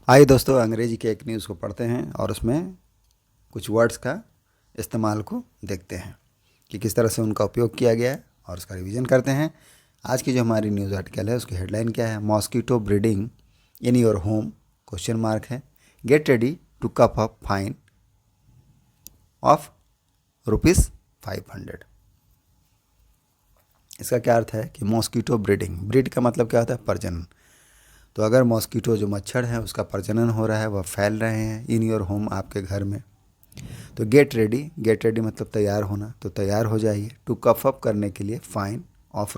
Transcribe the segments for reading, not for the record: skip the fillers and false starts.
आइए दोस्तों, अंग्रेजी के एक न्यूज़ को पढ़ते हैं और उसमें कुछ वर्ड्स का इस्तेमाल को देखते हैं कि किस तरह से उनका उपयोग किया गया है और उसका रिवीजन करते हैं। आज की जो हमारी न्यूज़ आर्टिकल है उसकी हेडलाइन क्या है? Mosquito breeding in your home question mark है। Get ready to cough up fine of ₹500। इसका क्या अर्थ है कि मॉस्किटो ब्रीडिंग, ब्रीड का मतलब क्या होता है? प्रजनन। तो अगर मॉस्किटो जो मच्छर है उसका प्रजनन हो रहा है, वह फैल रहे हैं इन योर होम, आपके घर में, तो गेट रेडी, गेट रेडी मतलब तैयार होना, तो तैयार हो जाइए। टू कफ अप करने के लिए फाइन ऑफ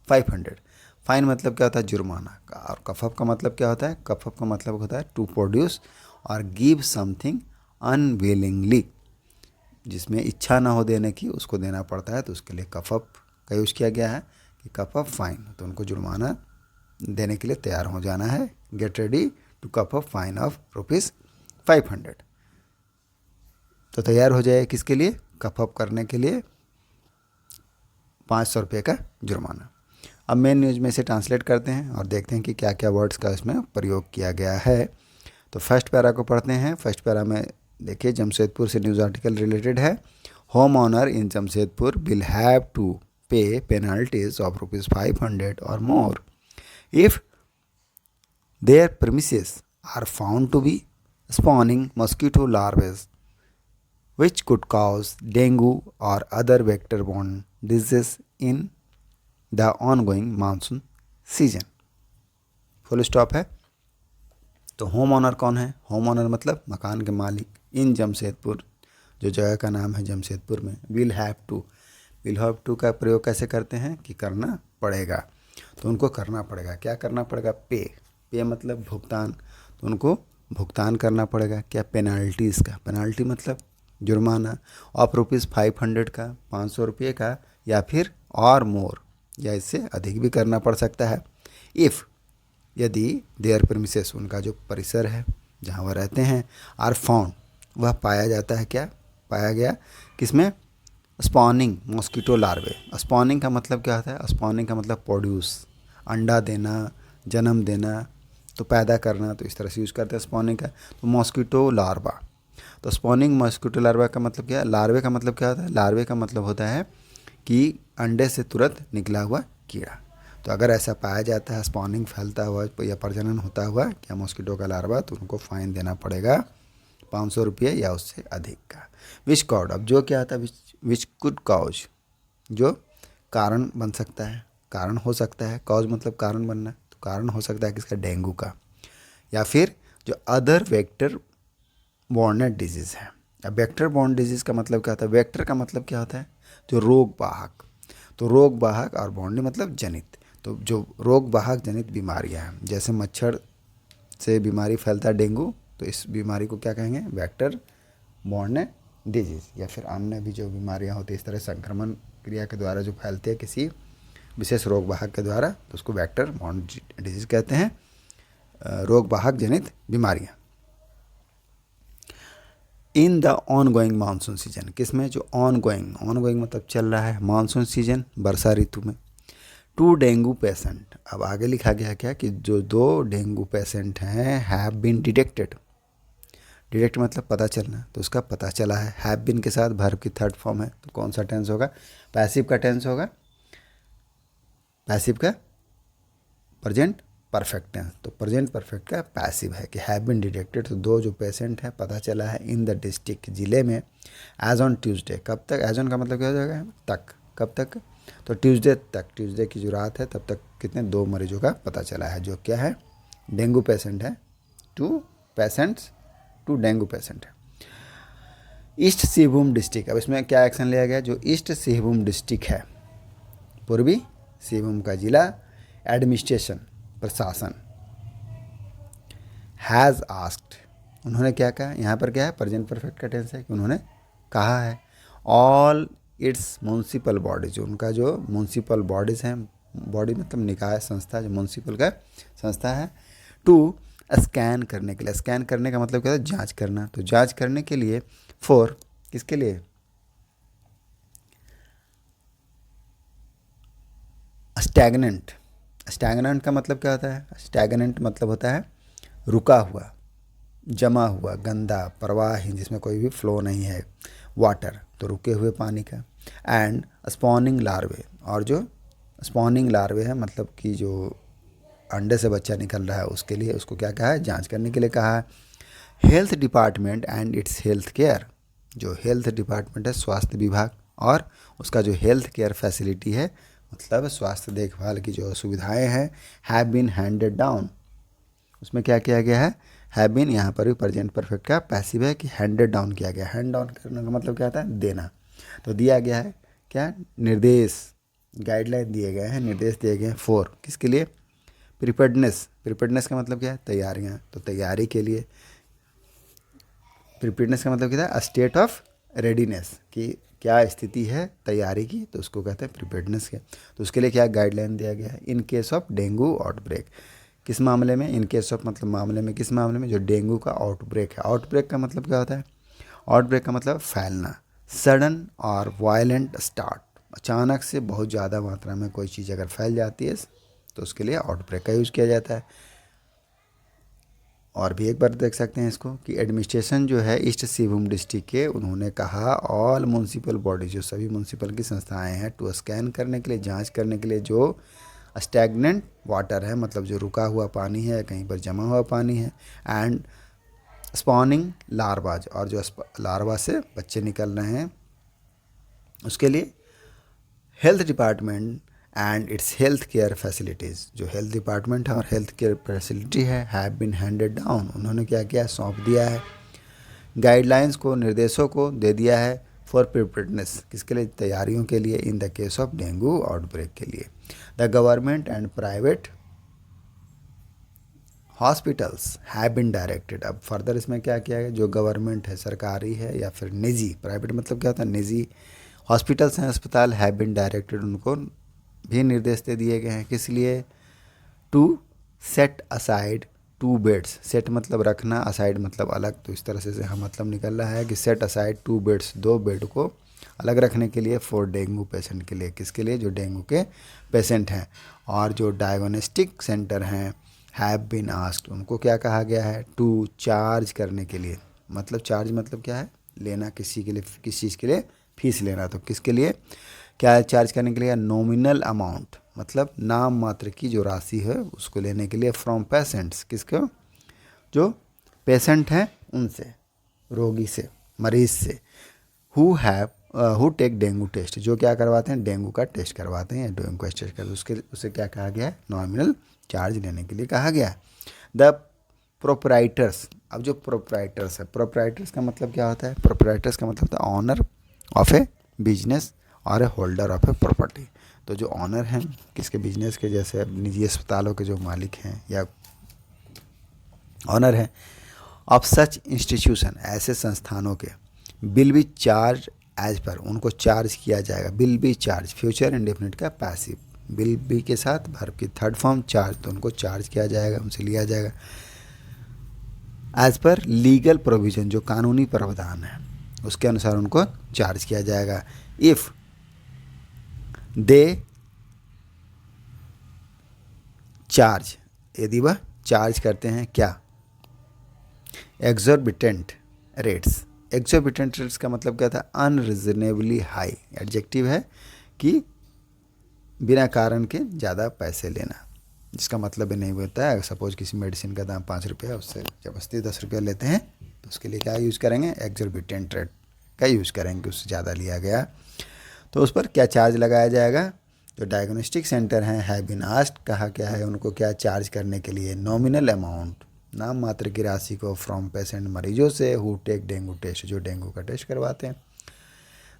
₹500। फाइन मतलब क्या होता है? जुर्माना का। और कफअप का मतलब क्या होता है? कफअप का मतलब होता है टू प्रोड्यूस और गिव समथिंग अनविलिंगली, जिसमें इच्छा ना हो देने की, उसको देना पड़ता है, तो उसके लिए कफअप का यूज़ किया गया है कि कफअप फाइन, तो उनको जुर्माना देने के लिए तैयार हो जाना है। Get ready to cough up fine of ₹500। तो तैयार हो जाए किसके लिए? कप अप करने के लिए ₹500 का जुर्माना। अब मेन न्यूज़ में इसे ट्रांसलेट करते हैं और देखते हैं कि क्या क्या वर्ड्स का इसमें प्रयोग किया गया है। तो फर्स्ट पैरा को पढ़ते हैं। फर्स्ट पैरा में देखिए, जमशेदपुर से न्यूज़ आर्टिकल रिलेटेड है। Home owner in Jamshedpur will have to pay penalties of ₹500 और more if their premises are found to be spawning mosquito larvae which could cause dengue or other vector-borne diseases in the ongoing monsoon season। Full stop है। तो home owner कौन है? Home owner मतलब मकान के मालिक। इन जमशेदपुर, जो जगह का नाम है जमशेदपुर में। Will have to, will have to का प्रयोग कैसे करते हैं कि करना पड़ेगा, तो उनको करना पड़ेगा। क्या करना पड़ेगा? पे, पे मतलब भुगतान, तो उनको भुगतान करना पड़ेगा। क्या? पेनाल्टीज़ का। पेनाल्टी मतलब जुर्माना। ऑफ ₹500 का, ₹500 का, या फिर और मोर, या इससे अधिक भी करना पड़ सकता है। इफ़, यदि देयर प्रेमिसेस, उनका जो परिसर है जहाँ वह रहते हैं, आर फाउंड, वह पाया जाता है। क्या पाया गया? किसमें? स्पॉनिंग मॉस्किटो लार्वे। स्पॉनिंग का मतलब क्या होता है? स्पॉनिंग का मतलब प्रोड्यूस, अंडा देना, जन्म देना, तो पैदा करना, तो इस तरह से यूज़ करते हैं स्पॉनिंग का। तो मॉस्किटो लार्वा, तो स्पॉनिंग मॉस्किटो लार्वा का मतलब क्या है? लार्वे का मतलब क्या होता है? लार्वे का मतलब होता है कि अंडे से तुरंत निकला हुआ कीड़ा। तो अगर ऐसा पाया जाता है, स्पॉनिंग फैलता हुआ या प्रजनन होता हुआ क्या मॉस्किटो का लार्वा, तो उनको फ़ाइन देना पड़ेगा ₹500 या उससे अधिक का। विच कॉज, अब जो क्या आता है, विच कुड कॉज, जो कारण बन सकता है, कारण हो सकता है। कॉज मतलब कारण बनना, तो कारण हो सकता है किसका? डेंगू का। या फिर जो अदर वेक्टर बॉर्न डिजीज़ है। अब वेक्टर बॉर्न डिजीज़ का मतलब क्या होता है? वेक्टर का मतलब क्या होता है? जो रोग वाहक। तो रोग वाहक और बॉर्न मतलब जनित, तो जो रोग वाहक जनित बीमारियां हैं, जैसे मच्छर से बीमारी फैलता है डेंगू, तो इस बीमारी को क्या कहेंगे? Vector borne disease. या फिर अन्य भी जो बीमारियां होती है इस तरह संक्रमण क्रिया के द्वारा जो फैलती है किसी विशेष रोग वाहक के द्वारा, तो उसको वेक्टर बॉर्न डिजीज़ कहते हैं, रोग वाहक जनित बीमारियां। In the on going monsoon season, किसमें? जो ऑन गोइंग, ऑन गोइंग मतलब चल रहा है, मानसून सीजन वर्षा ऋतु में। टू डेंगू पेशेंट, अब आगे लिखा गया क्या कि जो 2 डेंगू पेशेंट हैं हैव बीन डिटेक्टेड। डिटेक्ट मतलब पता चलना, तो उसका पता चला है। हैव बीन के साथ वर्ब की थर्ड फॉर्म है, तो कौन सा टेंस होगा? पैसिव का टेंस होगा। पैसिव का प्रेजेंट परफेक्ट टेंस, तो प्रेजेंट परफेक्ट का पैसिव है कि हैव बीन डिटेक्टेड, तो 2 जो पेशेंट है पता चला है इन द डिस्ट्रिक्ट, जिले में, एज ऑन ट्यूसडे। कब तक? एज ऑन का मतलब क्या हो जाएगा? तक। कब तक? तो ट्यूसडे तक, ट्यूसडे की जो रात है तब तक कितने? 2 मरीजों का पता चला है, जो क्या है? डेंगू पेशेंट है। 2 पेशेंट्स, 2 डेंगू पेशेंट है। ईस्ट सिंहभूम डिस्ट्रिक्ट, अब इसमें क्या एक्शन लिया गया? जो ईस्ट सिंहभूम डिस्ट्रिक्ट है, पूर्वी सिंहभूम का जिला, एडमिनिस्ट्रेशन प्रशासन, हैज़ आस्क्ड, उन्होंने क्या कहा? यहाँ पर क्या है? प्रेजेंट परफेक्ट का टेंस है कि उन्होंने कहा है। ऑल इट्स म्यूनसिपल बॉडीज, उनका जो म्यूनसिपल बॉडीज़ हैं, बॉडी मतलब निकाय संस्था, जो म्यूनसिपल का संस्था है, टू स्कैन करने के लिए। स्कैन करने का मतलब क्या होता है? जांच करना, तो जांच करने के लिए फॉर, किसके लिए? स्टैगनेंट। स्टैगनेंट का मतलब क्या होता है? स्टैगनेंट मतलब होता है रुका हुआ, जमा हुआ, गंदा, प्रवाहहीन, जिसमें कोई भी फ्लो नहीं है, वाटर तो रुके हुए पानी का, एंड स्पॉनिंग लार्वे, और जो स्पॉनिंग लार्वे है मतलब कि जो अंडे से बच्चा निकल रहा है उसके लिए, उसको क्या कहा है, जांच करने के लिए कहा है। Health department and it's health care, जो हेल्थ डिपार्टमेंट है स्वास्थ्य विभाग, और उसका जो हेल्थ केयर फैसिलिटी है मतलब स्वास्थ्य देखभाल की जो सुविधाएं हैं, हैव बीन हैंडेड डाउन, उसमें क्या किया गया है, हैव बीन, यहाँ पर भी प्रेजेंट परफेक्ट का पैसिव है कि हैंडेड डाउन किया गया। हैंड डाउन करने का मतलब क्या होता है, देना। तो दिया गया है क्या, निर्देश, गाइडलाइन दिए गए हैं, निर्देश दिए गए हैं फॉर, किसके लिए, प्रिपेयर्डनेस। प्रिपेयर्डनेस का मतलब क्या है, तैयारियाँ, तो तैयारी के लिए। प्रिपेयर्डनेस का मतलब क्या था, स्टेट ऑफ रेडीनेस, कि क्या स्थिति है तैयारी की, तो उसको कहते हैं प्रिपेयर्डनेस के। तो उसके लिए क्या गाइडलाइन दिया गया है, in case of dengue outbreak, किस मामले में, इन केस ऑफ मतलब मामले में, किस मामले में, जो डेंगू का आउटब्रेक है। आउटब्रेक का मतलब क्या होता है, आउटब्रेक का मतलब फैलना, सडन और वायलेंट स्टार्ट, अचानक से बहुत ज़्यादा मात्रा में कोई चीज़ अगर फैल जाती है तो उसके लिए आउटब्रेक का यूज़ किया जाता है। और भी एक बार देख सकते हैं इसको कि एडमिनिस्ट्रेशन जो है ईस्ट सिंहभूम डिस्ट्रिक्ट के, उन्होंने कहा ऑल म्यूनसिपल बॉडी, जो सभी म्यूनसिपल की संस्थाएं हैं, टू स्कैन करने के लिए, जांच करने के लिए, जो स्टैगनेंट वाटर है मतलब जो रुका हुआ पानी है, कहीं पर जमा हुआ पानी है, एंड स्पॉनिंग लार्वाज, और जो लार्वा से बच्चे निकल रहे हैं, उसके लिए health department and it's health care facilities, जो हेल्थ डिपार्टमेंट है और हेल्थ केयर फैसिलिटी है, हैव बीन हैंडेड डाउन, उन्होंने क्या किया, सौंप दिया है, गाइडलाइंस को, निर्देशों को दे दिया है, फॉर प्रिपेयर्डनेस, किसके लिए, तैयारियों के लिए, in the case of dengue outbreak के लिए। The government and private hospitals have been directed, अब फर्दर इसमें क्या किया गया, जो गवर्नमेंट है, सरकारी है या फिर निजी, प्राइवेट मतलब क्या होता है, निजी हॉस्पिटल्स हैं, अस्पताल, हैव बीन डायरेक्टेड, उनको भी निर्देश दे दिए गए हैं, किस लिए, to set aside 2 beds, set मतलब रखना, असाइड मतलब अलग, तो इस तरह से हम मतलब निकल रहा है कि सेट असाइड 2 बेड्स, 2 बेड को अलग रखने के लिए, फॉर डेंगू पेशेंट के लिए, किसके लिए, जो डेंगू के पेशेंट हैं। और जो डायग्नोस्टिक सेंटर हैं, हैव बीन आस्क्ड, उनको क्या कहा गया है, टू चार्ज करने के लिए, मतलब चार्ज मतलब क्या है, लेना, किसी के लिए, किस चीज़ के लिए फीस लेना, तो किसके लिए क्या चार्ज करने के लिए, नॉमिनल अमाउंट मतलब नाम मात्र की जो राशि है उसको लेने के लिए, फ्रॉम पेशेंट्स, किसको, जो पेशेंट हैं उनसे, रोगी से, मरीज से, हु टेक डेंगू टेस्ट, जो क्या करवाते हैं, डेंगू का टेस्ट करवाते हैं, डेंगू का टेस्ट करते हैं, उसके उसे क्या कहा गया है, नॉमिनल चार्ज लेने के लिए कहा गया है। द प्रोपराइटर्स, अब जो प्रोपराइटर्स है, प्रोपराइटर्स का मतलब क्या होता है, प्रोपराइटर्स का मतलब होता है ऑनर ऑफ ए बिजनेस और ए होल्डर ऑफ ए प्रॉपर्टी, तो जो ऑनर हैं किसके, बिजनेस के, जैसे निजी अस्पतालों के जो मालिक हैं या ऑनर हैं, ऑफ सच इंस्टीट्यूशन, ऐसे संस्थानों के, bill B charge as per, उनको चार्ज किया जाएगा, bill B charge, future indefinite का पैसिव, बिल बी के साथ वर्ब की थर्ड फॉर्म चार्ज, तो उनको चार्ज किया जाएगा, उनसे लिया जाएगा, एज पर लीगल प्रोविज़न, जो कानूनी प्रावधान है उसके अनुसार उनको चार्ज किया जाएगा। इफ़ दे चार्ज, यदि वह चार्ज करते हैं क्या, एक्सॉर्बिटेंट रेट्स, एक्सॉर्बिटेंट रेट्स का मतलब क्या था, अनरिजनेबली हाई, एडजेक्टिव है कि बिना कारण के ज़्यादा पैसे लेना, जिसका मतलब ही नहीं होता है, सपोज किसी मेडिसिन का दाम 5 रुपये है, उससे जबरदस्ती 10 रुपये लेते हैं, तो उसके लिए क्या यूज़ करेंगे, एक्सॉर्बिटेंट रेट का यूज़ करेंगे, उससे ज़्यादा लिया गया तो उस पर क्या चार्ज लगाया जाएगा। जो डायग्नोस्टिक सेंटर हैं, हैव बीन आस्क्ड, कहा क्या है उनको क्या चार्ज करने के लिए, नॉमिनल अमाउंट, नाम मात्र की राशि को, फ्रॉम पेशेंट, मरीजों से, हु टेक डेंगू टेस्ट, जो डेंगू का टेस्ट करवाते हैं।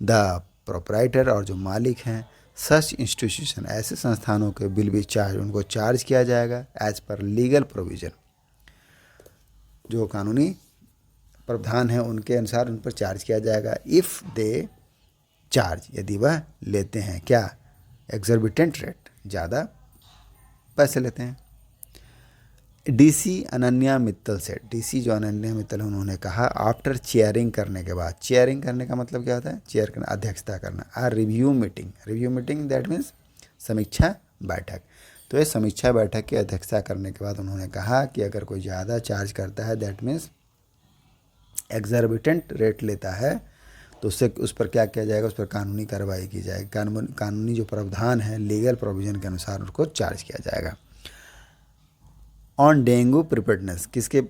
द प्रोपराइटर, और जो मालिक हैं, सच इंस्टीट्यूशन, ऐसे संस्थानों के, बिल बी चार्ज, उनको चार्ज किया जाएगा, एज पर लीगल प्रोविज़न, जो कानूनी प्रावधान है उनके अनुसार उन पर चार्ज किया जाएगा। इफ़ दे चार्ज, यदि वह लेते हैं क्या, एक्सॉर्बिटेंट रेट, ज़्यादा पैसे लेते हैं। डीसी अनन्या मित्तल से, डीसी जो अनन्या मित्तल उन्होंने कहा, आफ्टर चेयरिंग करने के बाद, चेयरिंग करने का मतलब क्या होता है, चेयर करना, अध्यक्षता करना, review meeting, review meeting that means समीक्षा बैठक, तो ये समीक्षा बैठक की अध्यक्षता करने के बाद उन्होंने कहा कि अगर कोई ज़्यादा चार्ज करता है, दैट मीन्स एग्जॉर्बिटेंट रेट लेता है, तो उससे उस पर क्या किया जाएगा, उस पर कानूनी कार्रवाई की जाएगी। कानूनी जो प्रावधान है, लीगल प्रोविजन के अनुसार उसको चार्ज किया जाएगा। ऑन डेंगू प्रिपेयर्डनेस, किसके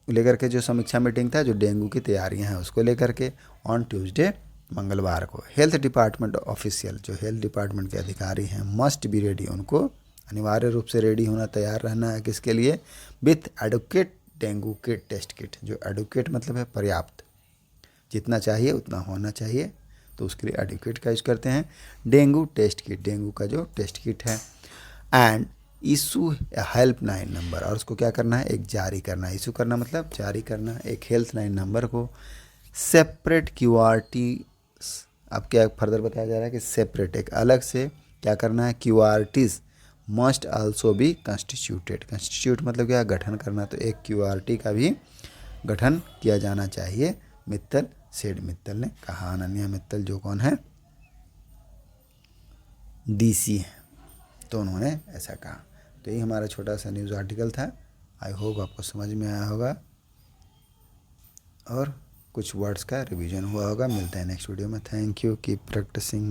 लेकर के जो समीक्षा मीटिंग था, जो डेंगू की तैयारियां हैं उसको लेकर के। ऑन ट्यूसडे, मंगलवार को, हेल्थ डिपार्टमेंट ऑफिशियल, जो हेल्थ डिपार्टमेंट के अधिकारी हैं, मस्ट बी रेडी, उनको अनिवार्य रूप से रेडी होना, तैयार रहना है। किसके लिए? With adequate dengue kit test kit. जो एडुकेट मतलब है पर्याप्त, जितना चाहिए उतना होना चाहिए, तो उसके लिए एडुकेट का यूज़ करते हैं। डेंगू टेस्ट किट, डेंगू का जो टेस्ट किट है। एंड इशू हेल्पलाइन नंबर, और उसको क्या करना है, एक जारी करना है। इशू करना मतलब जारी करना, एक हेल्पलाइन नंबर को। सेपरेट QRT, अब क्या फर्दर बताया जा रहा है कि सेपरेट, एक अलग से क्या करना है, QRTs must also be constituted. Constitute मतलब क्या, गठन करना, तो एक QRT का भी गठन किया जाना चाहिए। मित्तल सेड, मित्तल ने कहा, अनन्या मित्तल जो कौन है, DC है, तो उन्होंने ऐसा कहा। तो ये हमारा छोटा सा न्यूज़ आर्टिकल था। आई होप आपको समझ में आया होगा और कुछ वर्ड्स का रिवीजन हुआ होगा। मिलते हैं नेक्स्ट वीडियो में। Thank you, keep practising.